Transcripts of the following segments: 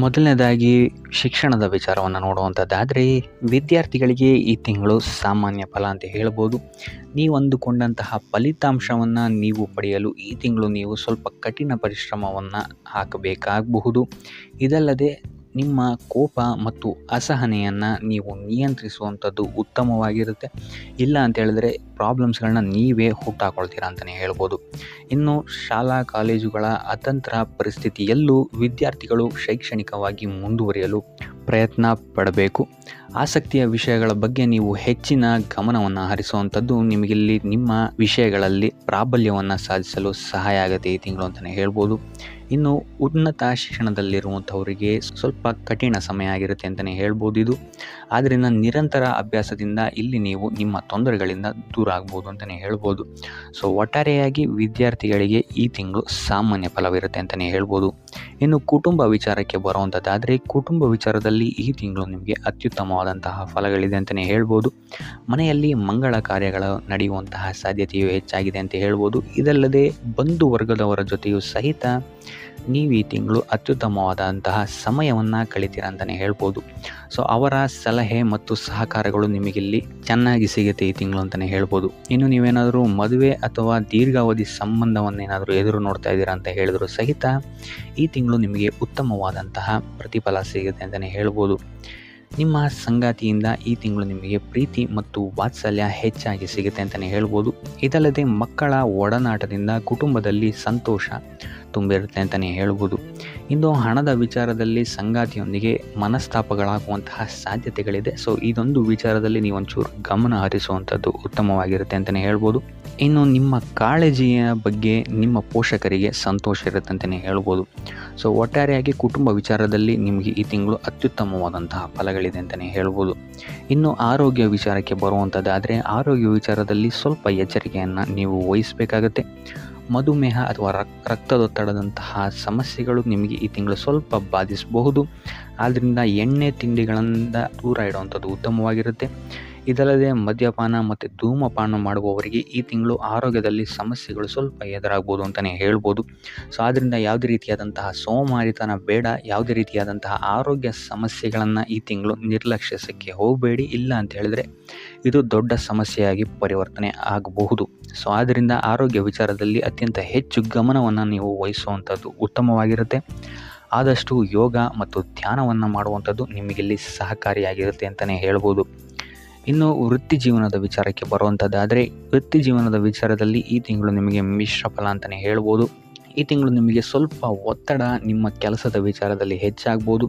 ಮೊದಲನೇದಾಗಿ ಶಿಕ್ಷಣದ ವಿಚಾರವನ್ನು ನೋಡುವಂಥದ್ದಾದರೆ ವಿದ್ಯಾರ್ಥಿಗಳಿಗೆ ಈ ತಿಂಗಳು ಸಾಮಾನ್ಯ ಫಲ ಅಂತ ಹೇಳ್ಬೋದು. ನೀವು ಅಂದುಕೊಂಡಂತಹ ಫಲಿತಾಂಶವನ್ನು ನೀವು ಪಡೆಯಲು ಈ ತಿಂಗಳು ನೀವು ಸ್ವಲ್ಪ ಕಠಿಣ ಪರಿಶ್ರಮವನ್ನು ಹಾಕಬೇಕಾಗಬಹುದು. ಇದಲ್ಲದೆ ನಿಮ್ಮ ಕೋಪ ಮತ್ತು ಅಸಹನೆಯನ್ನು ನೀವು ನಿಯಂತ್ರಿಸುವಂಥದ್ದು ಉತ್ತಮವಾಗಿರುತ್ತೆ. ಇಲ್ಲ ಅಂತ ಹೇಳಿದ್ರೆ ಪ್ರಾಬ್ಲಮ್ಸ್ಗಳನ್ನ ನೀವೇ ಹುಟ್ಟಾಕೊಳ್ತೀರಾ ಅಂತಲೇ ಹೇಳ್ಬೋದು. ಇನ್ನು ಶಾಲಾ ಕಾಲೇಜುಗಳ ಅತಂತ್ರ ಪರಿಸ್ಥಿತಿಯಲ್ಲೂ ವಿದ್ಯಾರ್ಥಿಗಳು ಶೈಕ್ಷಣಿಕವಾಗಿ ಮುಂದುವರಿಯಲು ಪ್ರಯತ್ನ ಪಡಬೇಕು. ಆಸಕ್ತಿಯ ವಿಷಯಗಳ ಬಗ್ಗೆ ನೀವು ಹೆಚ್ಚಿನ ಗಮನವನ್ನು ಹರಿಸುವಂಥದ್ದು ನಿಮಗಿಲ್ಲಿ ನಿಮ್ಮ ವಿಷಯಗಳಲ್ಲಿ ಪ್ರಾಬಲ್ಯವನ್ನು ಸಾಧಿಸಲು ಸಹಾಯ ಆಗುತ್ತೆ ಈ ತಿಂಗಳು ಅಂತಲೇ ಹೇಳ್ಬೋದು. ಇನ್ನು ಉನ್ನತ ಶಿಕ್ಷಣದಲ್ಲಿರುವಂಥವರಿಗೆ ಸ್ವಲ್ಪ ಕಠಿಣ ಸಮಯ ಆಗಿರುತ್ತೆ ಅಂತಲೇ ಹೇಳ್ಬೋದು ಇದು. ಆದ್ದರಿಂದ ನಿರಂತರ ಅಭ್ಯಾಸದಿಂದ ಇಲ್ಲಿ ನೀವು ನಿಮ್ಮ ತೊಂದರೆಗಳಿಂದ ದೂರ ಆಗ್ಬೋದು ಅಂತಲೇ ಹೇಳ್ಬೋದು. ಸೊ ಒಟ್ಟಾರೆಯಾಗಿ ವಿದ್ಯಾರ್ಥಿಗಳಿಗೆ ಈ ತಿಂಗಳು ಸಾಮಾನ್ಯ ಫಲವಿರುತ್ತೆ ಅಂತಲೇ ಹೇಳ್ಬೋದು. ಇನ್ನು ಕುಟುಂಬ ವಿಚಾರಕ್ಕೆ ಬರುವಂಥದ್ದಾದರೆ ಕುಟುಂಬ ವಿಚಾರದಲ್ಲಿ ಈ ತಿಂಗಳು ನಿಮಗೆ ಅತ್ಯುತ್ತಮವಾದಂತಹ ಫಲಗಳಿದೆ ಅಂತಲೇ ಹೇಳ್ಬೋದು. ಮನೆಯಲ್ಲಿ ಮಂಗಳ ಕಾರ್ಯಗಳು ನಡೆಯುವಂತಹ ಸಾಧ್ಯತೆಯು ಹೆಚ್ಚಾಗಿದೆ ಅಂತ ಹೇಳ್ಬೋದು. ಇದಲ್ಲದೆ ಬಂಧು ವರ್ಗದವರ ಜೊತೆಯೂ ಸಹಿತ ನೀವು ಈ ತಿಂಗಳು ಅತ್ಯುತ್ತಮವಾದಂತಹ ಸಮಯವನ್ನು ಕಳಿತೀರ ಅಂತಲೇ ಹೇಳ್ಬೋದು. ಸೊ ಅವರ ಸಲಹೆ ಮತ್ತು ಸಹಕಾರಗಳು ನಿಮಗಿಲ್ಲಿ ಚೆನ್ನಾಗಿ ಸಿಗುತ್ತೆ ಈ ತಿಂಗಳು ಅಂತಲೇ ಹೇಳ್ಬೋದು. ಇನ್ನು ನೀವೇನಾದರೂ ಮದುವೆ ಅಥವಾ ದೀರ್ಘಾವಧಿ ಸಂಬಂಧವನ್ನೇನಾದರೂ ಎದುರು ನೋಡ್ತಾ ಇದ್ದೀರಾ ಅಂತ ಹೇಳಿದ್ರು ಸಹಿತ ಈ ತಿಂಗಳು ನಿಮಗೆ ಉತ್ತಮವಾದಂತಹ ಪ್ರತಿಫಲ ಸಿಗುತ್ತೆ ಅಂತಲೇ ಹೇಳ್ಬೋದು. ನಿಮ್ಮ ಸಂಗಾತಿಯಿಂದ ಈ ತಿಂಗಳು ನಿಮಗೆ ಪ್ರೀತಿ ಮತ್ತು ವಾತ್ಸಲ್ಯ ಹೆಚ್ಚಾಗಿ ಸಿಗುತ್ತೆ ಅಂತಲೇ ಹೇಳ್ಬೋದು. ಇದಲ್ಲದೆ ಮಕ್ಕಳ ಒಡನಾಟದಿಂದ ಕುಟುಂಬದಲ್ಲಿ ಸಂತೋಷ ತುಂಬಿರುತ್ತೆ ಅಂತಲೇ ಹೇಳ್ಬೋದು. ಇನ್ನು ಹಣದ ವಿಚಾರದಲ್ಲಿ ಸಂಗಾತಿಯೊಂದಿಗೆ ಮನಸ್ತಾಪಗಳಾಗುವಂತಹ ಸಾಧ್ಯತೆಗಳಿದೆ. ಸೊ ಇದೊಂದು ವಿಚಾರದಲ್ಲಿ ನೀವು ಒಂಚೂರು ಗಮನ ಹರಿಸುವಂಥದ್ದು ಉತ್ತಮವಾಗಿರುತ್ತೆ ಅಂತಲೇ ಹೇಳ್ಬೋದು. ಇನ್ನು ನಿಮ್ಮ ಕಾಳಜಿಯ ಬಗ್ಗೆ ನಿಮ್ಮ ಪೋಷಕರಿಗೆ ಸಂತೋಷ ಇರುತ್ತೆ ಅಂತಲೇ ಹೇಳ್ಬೋದು. ಸೊ ಒಟ್ಟಾರೆಯಾಗಿ ಕುಟುಂಬ ವಿಚಾರದಲ್ಲಿ ನಿಮಗೆ ಈ ತಿಂಗಳು ಅತ್ಯುತ್ತಮವಾದಂತಹ ಫಲಗಳಿದೆ ಅಂತಲೇ ಹೇಳ್ಬೋದು. ಇನ್ನು ಆರೋಗ್ಯ ವಿಚಾರಕ್ಕೆ ಬರುವಂಥದ್ದಾದರೆ ಆರೋಗ್ಯ ವಿಚಾರದಲ್ಲಿ ಸ್ವಲ್ಪ ಎಚ್ಚರಿಕೆಯನ್ನು ನೀವು ವಹಿಸಬೇಕಾಗತ್ತೆ. ಮಧುಮೇಹ ಅಥವಾ ರಕ್ತದೊತ್ತಡದಂತಹ ಸಮಸ್ಯೆಗಳು ನಿಮಗೆ ಈ ತಿಂಗಳು ಸ್ವಲ್ಪ ಬಾಧಿಸಬಹುದು. ಆದ್ದರಿಂದ ಎಣ್ಣೆ ತಿಂಡಿಗಳಿಂದ ದೂರ ಇಡುವಂಥದ್ದು ಉತ್ತಮವಾಗಿರುತ್ತೆ. ಇದಲ್ಲದೆ ಮದ್ಯಪಾನ ಮತ್ತು ಧೂಮಪಾನ ಮಾಡುವವರಿಗೆ ಈ ತಿಂಗಳು ಆರೋಗ್ಯದಲ್ಲಿ ಸಮಸ್ಯೆಗಳು ಸ್ವಲ್ಪ ಎದುರಾಗ್ಬೋದು ಅಂತಲೇ ಹೇಳ್ಬೋದು. ಸೊ ಆದ್ದರಿಂದ ಯಾವುದೇ ರೀತಿಯಾದಂತಹ ಸೋಮಾರಿತನ ಬೇಡ. ಯಾವುದೇ ರೀತಿಯಾದಂತಹ ಆರೋಗ್ಯ ಸಮಸ್ಯೆಗಳನ್ನು ಈ ತಿಂಗಳು ನಿರ್ಲಕ್ಷಿಸಕ್ಕೆ ಹೋಗಬೇಡಿ. ಇಲ್ಲ ಅಂತ ಹೇಳಿದ್ರೆ ಇದು ದೊಡ್ಡ ಸಮಸ್ಯೆಯಾಗಿ ಪರಿವರ್ತನೆ ಆಗಬಹುದು. ಸೊ ಆದ್ದರಿಂದ ಆರೋಗ್ಯ ವಿಚಾರದಲ್ಲಿ ಅತ್ಯಂತ ಹೆಚ್ಚು ಗಮನವನ್ನು ನೀವು ವಹಿಸುವಂಥದ್ದು ಉತ್ತಮವಾಗಿರುತ್ತೆ. ಆದಷ್ಟು ಯೋಗ ಮತ್ತು ಧ್ಯಾನವನ್ನು ಮಾಡುವಂಥದ್ದು ನಿಮಗಿಲ್ಲಿ ಸಹಕಾರಿಯಾಗಿರುತ್ತೆ ಅಂತಲೇ ಹೇಳ್ಬೋದು. ಇನ್ನು ವೃತ್ತಿ ಜೀವನದ ವಿಚಾರಕ್ಕೆ ಬರುವಂಥದ್ದಾದರೆ ವೃತ್ತಿ ಜೀವನದ ವಿಚಾರದಲ್ಲಿ ಈ ತಿಂಗಳು ನಿಮಗೆ ಮಿಶ್ರ ಫಲ ಅಂತಲೇ ಹೇಳ್ಬೋದು. ಈ ತಿಂಗಳು ನಿಮಗೆ ಸ್ವಲ್ಪ ಒತ್ತಡ ನಿಮ್ಮ ಕೆಲಸದ ವಿಚಾರದಲ್ಲಿ ಹೆಚ್ಚಾಗ್ಬೋದು.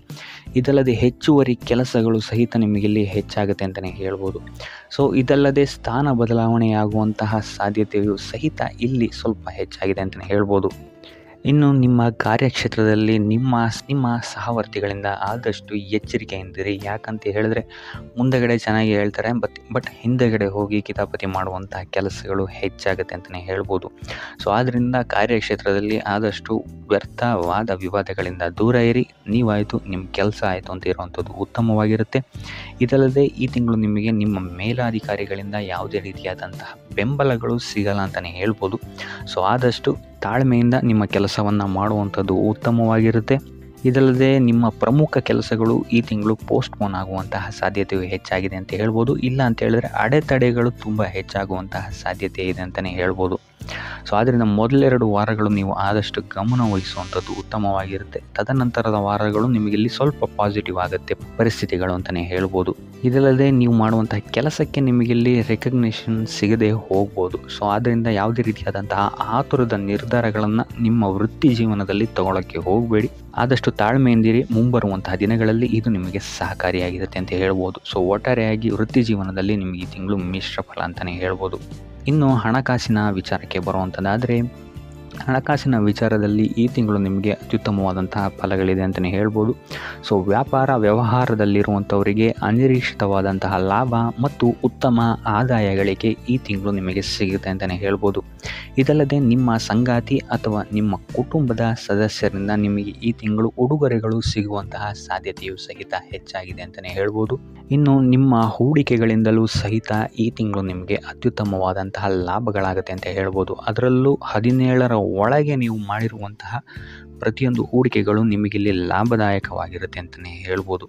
ಇದಲ್ಲದೆ ಹೆಚ್ಚುವರಿ ಕೆಲಸಗಳು ಸಹಿತ ನಿಮಗಿಲ್ಲಿ ಹೆಚ್ಚಾಗುತ್ತೆ ಅಂತಲೇ ಹೇಳ್ಬೋದು. ಸೊ ಇದಲ್ಲದೆ ಸ್ಥಾನ ಬದಲಾವಣೆಯಾಗುವಂತಹ ಸಾಧ್ಯತೆಯು ಸಹಿತ ಇಲ್ಲಿ ಸ್ವಲ್ಪ ಹೆಚ್ಚಾಗಿದೆ ಅಂತಲೇ ಹೇಳ್ಬೋದು. ಇನ್ನು ನಿಮ್ಮ ಕಾರ್ಯಕ್ಷೇತ್ರದಲ್ಲಿ ನಿಮ್ಮ ಸಹವರ್ತಿಗಳಿಂದ ಆದಷ್ಟು ಎಚ್ಚರಿಕೆಯಿಂದಿರಿ. ಯಾಕಂತ ಹೇಳಿದ್ರೆ ಮುಂದಗಡೆ ಚೆನ್ನಾಗಿ ಹೇಳ್ತಾರೆ, ಬಟ್ ಹಿಂದೆಗಡೆ ಹೋಗಿ ಕಿತಾಪತಿ ಮಾಡುವಂತಹ ಕೆಲಸಗಳು ಹೆಚ್ಚಾಗುತ್ತೆ ಅಂತಲೇ ಹೇಳ್ಬೋದು. ಸೊ ಆದ್ದರಿಂದ ಕಾರ್ಯಕ್ಷೇತ್ರದಲ್ಲಿ ಆದಷ್ಟು ವ್ಯರ್ಥವಾದ ವಿವಾದಗಳಿಂದ ದೂರ ಇರಿ. ನೀವಾಯಿತು ನಿಮ್ಮ ಕೆಲಸ ಆಯಿತು ಅಂತ ಇರುವಂಥದ್ದು ಉತ್ತಮವಾಗಿರುತ್ತೆ. ಇದಲ್ಲದೆ ಈ ತಿಂಗಳು ನಿಮಗೆ ನಿಮ್ಮ ಮೇಲಾಧಿಕಾರಿಗಳಿಂದ ಯಾವುದೇ ರೀತಿಯಾದಂತಹ ಬೆಂಬಲಗಳು ಸಿಗಲ್ಲ ಅಂತಲೇ ಹೇಳ್ಬೋದು. ಸೊ ಆದಷ್ಟು ತಾಳ್ಮೆಯಿಂದ ನಿಮ್ಮ ಕೆಲಸವನ್ನು ಮಾಡುವಂಥದ್ದು ಉತ್ತಮವಾಗಿರುತ್ತೆ. ಇದಲ್ಲದೆ ನಿಮ್ಮ ಪ್ರಮುಖ ಕೆಲಸಗಳು ಈ ತಿಂಗಳು ಪೋಸ್ಟ್ಪೋನ್ ಆಗುವಂತಹ ಸಾಧ್ಯತೆಯು ಹೆಚ್ಚಾಗಿದೆ ಅಂತ ಹೇಳ್ಬೋದು. ಇಲ್ಲ ಅಂತ ಹೇಳಿದ್ರೆ ಅಡೆತಡೆಗಳು ತುಂಬ ಹೆಚ್ಚಾಗುವಂತಹ ಸಾಧ್ಯತೆ ಇದೆ ಅಂತಲೇ ಹೇಳ್ಬೋದು. ಸೊ ಆದ್ದರಿಂದ ಮೊದಲೆರಡು ವಾರಗಳು ನೀವು ಆದಷ್ಟು ಗಮನ ವಹಿಸುವಂಥದ್ದು ಉತ್ತಮವಾಗಿರುತ್ತೆ. ತದನಂತರದ ವಾರಗಳು ನಿಮಗಿಲ್ಲಿ ಸ್ವಲ್ಪ ಪಾಸಿಟಿವ್ ಆಗುತ್ತೆ ಪರಿಸ್ಥಿತಿಗಳು ಅಂತಲೇ ಹೇಳ್ಬೋದು. ಇದಲ್ಲದೆ ನೀವು ಮಾಡುವಂತಹ ಕೆಲಸಕ್ಕೆ ನಿಮಗಿಲ್ಲಿ ರೆಕಗ್ನಿಷನ್ ಸಿಗದೆ ಹೋಗ್ಬೋದು. ಸೊ ಆದ್ದರಿಂದ ಯಾವುದೇ ರೀತಿಯಾದಂತಹ ಆತುರದ ನಿರ್ಧಾರಗಳನ್ನು ನಿಮ್ಮ ವೃತ್ತಿ ಜೀವನದಲ್ಲಿ ತಗೊಳ್ಳೋಕ್ಕೆ ಹೋಗಬೇಡಿ. ಆದಷ್ಟು ತಾಳ್ಮೆಯಿಂದಿರಿ. ಮುಂಬರುವಂತಹ ದಿನಗಳಲ್ಲಿ ಇದು ನಿಮಗೆ ಸಹಕಾರಿಯಾಗಿರುತ್ತೆ ಅಂತ ಹೇಳ್ಬೋದು. ಸೊ ಒಟ್ಟಾರೆಯಾಗಿ ವೃತ್ತಿ ಜೀವನದಲ್ಲಿ ನಿಮಗೆ ಈ ತಿಂಗಳು ಮಿಶ್ರ ಫಲ ಅಂತಲೇ ಹೇಳ್ಬೋದು. ಇನ್ನು ಹಣಕಾಸಿನ ವಿಚಾರಕ್ಕೆ ಬರುವಂಥದ್ದಾದರೆ ಹಣಕಾಸಿನ ವಿಚಾರದಲ್ಲಿ ಈ ತಿಂಗಳು ನಿಮಗೆ ಅತ್ಯುತ್ತಮವಾದಂತಹ ಫಲಗಳಿದೆ ಅಂತಲೇ ಹೇಳ್ಬೋದು. ಸೊ ವ್ಯಾಪಾರ ವ್ಯವಹಾರದಲ್ಲಿರುವಂಥವರಿಗೆ ಅನಿರೀಕ್ಷಿತವಾದಂತಹ ಲಾಭ ಮತ್ತು ಉತ್ತಮ ಆದಾಯ ಗಳಿಕೆ ಈ ತಿಂಗಳು ನಿಮಗೆ ಸಿಗುತ್ತೆ ಅಂತಲೇ ಹೇಳ್ಬೋದು. ಇದಲ್ಲದೆ ನಿಮ್ಮ ಸಂಗಾತಿ ಅಥವಾ ನಿಮ್ಮ ಕುಟುಂಬದ ಸದಸ್ಯರಿಂದ ನಿಮಗೆ ಈ ತಿಂಗಳು ಉಡುಗೊರೆಗಳು ಸಿಗುವಂತಹ ಸಾಧ್ಯತೆಯು ಸಹಿತ ಹೆಚ್ಚಾಗಿದೆ ಅಂತಲೇ ಹೇಳ್ಬೋದು. ಇನ್ನು ನಿಮ್ಮ ಹೂಡಿಕೆಗಳಿಂದಲೂ ಸಹಿತ ಈ ತಿಂಗಳು ನಿಮಗೆ ಅತ್ಯುತ್ತಮವಾದಂತಹ ಲಾಭಗಳಾಗುತ್ತೆ ಅಂತ ಹೇಳ್ಬೋದು. ಅದರಲ್ಲೂ 17ರ ಒಳಗೆ ನೀವು ಮಾಡಿರುವಂತಹ ಪ್ರತಿಯೊಂದು ಹೂಡಿಕೆಗಳು ನಿಮಗಿಲ್ಲಿ ಲಾಭದಾಯಕವಾಗಿರುತ್ತೆ ಅಂತಲೇ ಹೇಳ್ಬೋದು.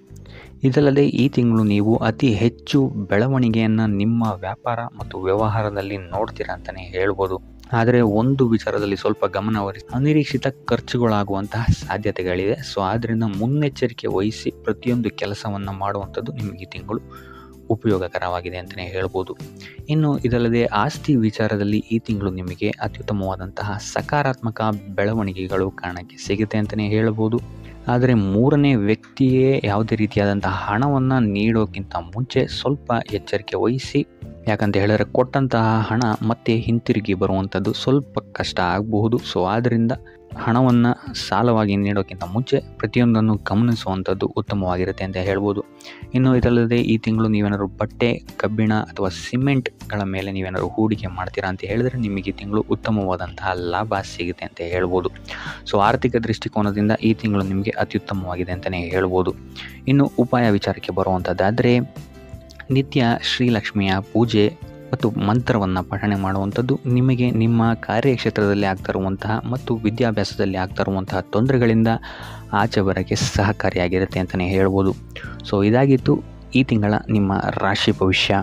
ಇದಲ್ಲದೆ ಈ ತಿಂಗಳು ನೀವು ಅತಿ ಹೆಚ್ಚು ಬೆಳವಣಿಗೆಯನ್ನು ನಿಮ್ಮ ವ್ಯಾಪಾರ ಮತ್ತು ವ್ಯವಹಾರದಲ್ಲಿ ನೋಡ್ತೀರಾ ಅಂತಲೇ ಹೇಳ್ಬೋದು. ಆದರೆ ಒಂದು ವಿಚಾರದಲ್ಲಿ ಸ್ವಲ್ಪ ಗಮನವಹಿಸಿ, ಅನಿರೀಕ್ಷಿತ ಖರ್ಚುಗಳಾಗುವಂತಹ ಸಾಧ್ಯತೆಗಳಿದೆ. ಸೊ ಆದ್ದರಿಂದ ಮುನ್ನೆಚ್ಚರಿಕೆ ವಹಿಸಿ ಪ್ರತಿಯೊಂದು ಕೆಲಸವನ್ನು ಮಾಡುವಂಥದ್ದು ನಿಮಗೆ ಈ ತಿಂಗಳು ಉಪಯೋಗಕರವಾಗಿದೆ ಅಂತಲೇ ಹೇಳ್ಬೋದು. ಇನ್ನು ಇದಲ್ಲದೆ ಆಸ್ತಿ ವಿಚಾರದಲ್ಲಿ ಈ ತಿಂಗಳು ನಿಮಗೆ ಅತ್ಯುತ್ತಮವಾದಂತಹ ಸಕಾರಾತ್ಮಕ ಬೆಳವಣಿಗೆಗಳು ಕಾರಣಕ್ಕೆ ಸಿಗುತ್ತೆ ಅಂತಲೇ ಹೇಳ್ಬೋದು. ಆದರೆ ಮೂರನೇ ವ್ಯಕ್ತಿಯೇ ಯಾವುದೇ ರೀತಿಯಾದಂತಹ ಹಣವನ್ನು ನೀಡೋಕ್ಕಿಂತ ಮುಂಚೆ ಸ್ವಲ್ಪ ಎಚ್ಚರಿಕೆ ವಹಿಸಿ. ಯಾಕಂತ ಹೇಳಿದ್ರೆ ಕೊಟ್ಟಂತಹ ಹಣ ಮತ್ತೆ ಹಿಂತಿರುಗಿ ಬರುವಂಥದ್ದು ಸ್ವಲ್ಪ ಕಷ್ಟ ಆಗಬಹುದು. ಸೊ ಆದ್ದರಿಂದ ಹಣವನ್ನು ಸಾಲವಾಗಿ ನೀಡೋಕ್ಕಿಂತ ಮುಂಚೆ ಪ್ರತಿಯೊಂದನ್ನು ಗಮನಿಸುವಂಥದ್ದು ಉತ್ತಮವಾಗಿರುತ್ತೆ ಅಂತ ಹೇಳ್ಬೋದು. ಇನ್ನು ಇದಲ್ಲದೆ ಈ ತಿಂಗಳು ನೀವೇನಾದ್ರು ಬಟ್ಟೆ, ಕಬ್ಬಿಣ ಅಥವಾ ಸಿಮೆಂಟ್ಗಳ ಮೇಲೆ ನೀವೇನಾದ್ರು ಹೂಡಿಕೆ ಮಾಡ್ತೀರಾ ಅಂತ ಹೇಳಿದ್ರೆ ನಿಮಗೆ ಈ ತಿಂಗಳು ಉತ್ತಮವಾದಂತಹ ಲಾಭ ಸಿಗುತ್ತೆ ಅಂತ ಹೇಳ್ಬೋದು. ಸೊ ಆರ್ಥಿಕ ದೃಷ್ಟಿಕೋನದಿಂದ ಈ ತಿಂಗಳು ನಿಮಗೆ ಅತ್ಯುತ್ತಮವಾಗಿದೆ ಅಂತಲೇ ಹೇಳ್ಬೋದು. ಇನ್ನು ಉಪಾಯ ವಿಚಾರಕ್ಕೆ ಬರುವಂಥದ್ದಾದರೆ ನಿತ್ಯ ಶ್ರೀಲಕ್ಷ್ಮಿಯ ಪೂಜೆ ಮತ್ತು ಮಂತ್ರವನ್ನು ಪಠಣೆ ಮಾಡುವಂಥದ್ದು ನಿಮಗೆ ನಿಮ್ಮ ಕಾರ್ಯಕ್ಷೇತ್ರದಲ್ಲಿ ಆಗ್ತಾ ಇರುವಂತಹ ಮತ್ತು ವಿದ್ಯಾಭ್ಯಾಸದಲ್ಲಿ ಆಗ್ತಾ ಇರುವಂತಹ ತೊಂದರೆಗಳಿಂದ ಆಚೆ ಬರೋಕ್ಕೆ ಸಹಕಾರಿಯಾಗಿರುತ್ತೆ ಅಂತಲೇ ಹೇಳ್ಬೋದು. ಸೊ ಇದಾಗಿತ್ತು ಈ ತಿಂಗಳ ನಿಮ್ಮ ರಾಶಿ ಭವಿಷ್ಯ.